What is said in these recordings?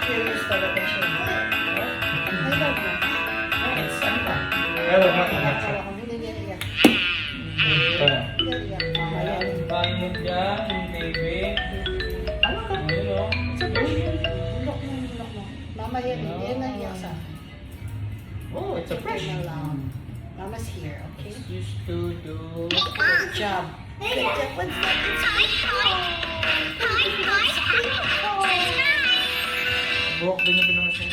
Curious talaga siya. I love you. Ay, wag makinig siya. Hindi niya iyak. Ito na. Hindi iyak. Mamaya. Kain mo dyan, baby. Ano ka? Ayun o. Bulok mo. Mamaya, hindi na iyak sa akin. Oh, it's a fresh. Okay na lang. Mama's here, okay? It's used to do. Good job. Good job. What's that? Buhok din yung pinamasin.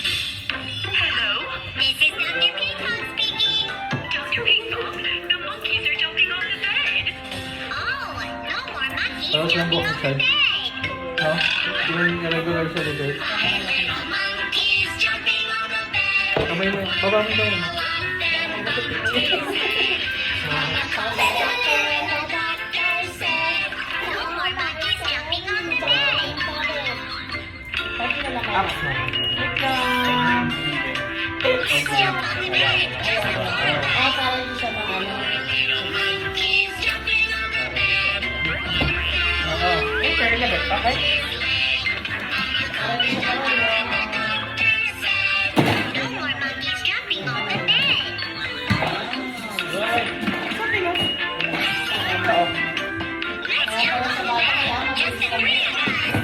Hello, this is Dr. Peacock speaking. Dr. Peacock, the monkeys are jumping on the bed. Oh, no more monkeys Tapos lang jumping buhok on sa the side. bed. No? Yung regular sa dito. Little monkeys jumping on the bed. Kamay mo. Baba mo daw. No more monkeys jumping on the bed. Apps na. Let's jump on the bed. Para hindi siya maano. Little monkeys jumping on the bed. Oo. Eh, pero labit. Okay? Para hindi siya maano. No more monkeys jumping on the bed. Right. Let's jump on the bed. Just the three of us.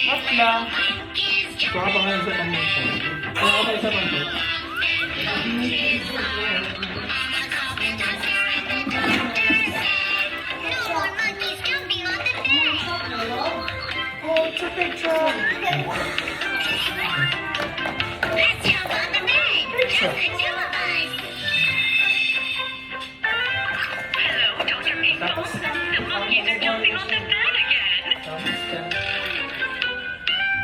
Up lang. Monkeys Ito jumping. ka pa ngayon sa pangmulto. Kaya ka pa isa pangmulto. No more monkeys jumping on the bed. Oh, it's a picture. Let's jump on the bed. Just the two of us. Hello, Dr. Tapos, The monkeys are jumping on the bed again. tapos ka.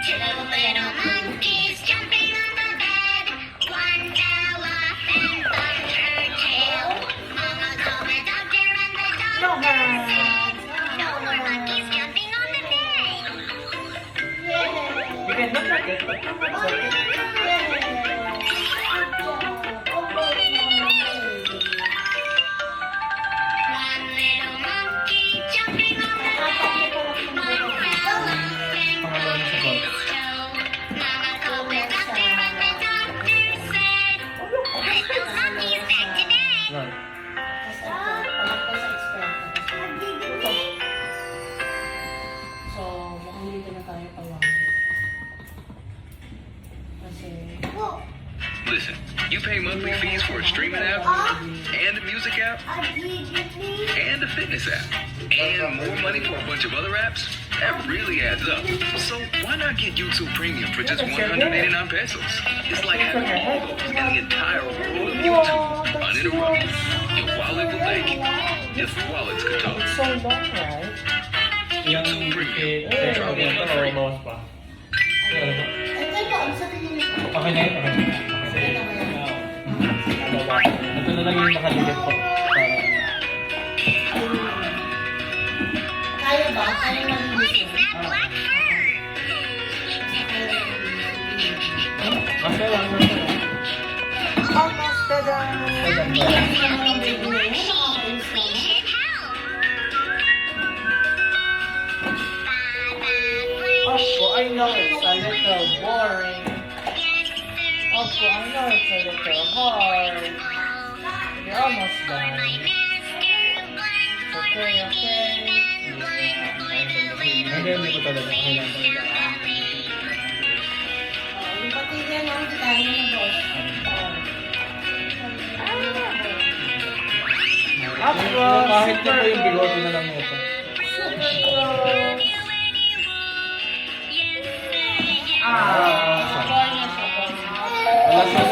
Two little monkeys jumping on the bed. One fell off and bumped her tail. Mama called the doctor and the doctor said, no more monkeys jumping on the bed. You can look at it, but it's okay. One little monkey jumping on the bed. One fell off and Pangalawa na sa bumped ball. his toe. Mama called the doctor and the doctor said, put those monkeys back to bed. Right. So, mukhang dito na tayo pawagin. Kasi, Listen, you pay monthly fees for a streaming app, and a music app, and a fitness app, and more money for a bunch of other apps? That really adds up. So why not get YouTube Premium for just 189 pesos? It's like having all those and the entire world of YouTube uninterrupted. Your wallet will thank you. If wallets could talk. So long, right? Yung test ko ganito o bawas pa? ito, ano sa tingin niyo? Okay na yun? Okay na. Sige na ba yan? Ito na lang yung nakaligit ko. Kaya ba? Kaya What malinis is that black fur? Basta lang, basta lang. Almost done. Something is happening to Archie. We should help. Opo, I know it's a little boring. Opo, I know it's a little hard. You're almost done. Okay, okay. Hindi, hindi ko talaga. Okay lang, okay lang. Yung pati niya lang, hindi tayo na boss. Kahit na po yung bigote na lang ito. Ah, Wala siya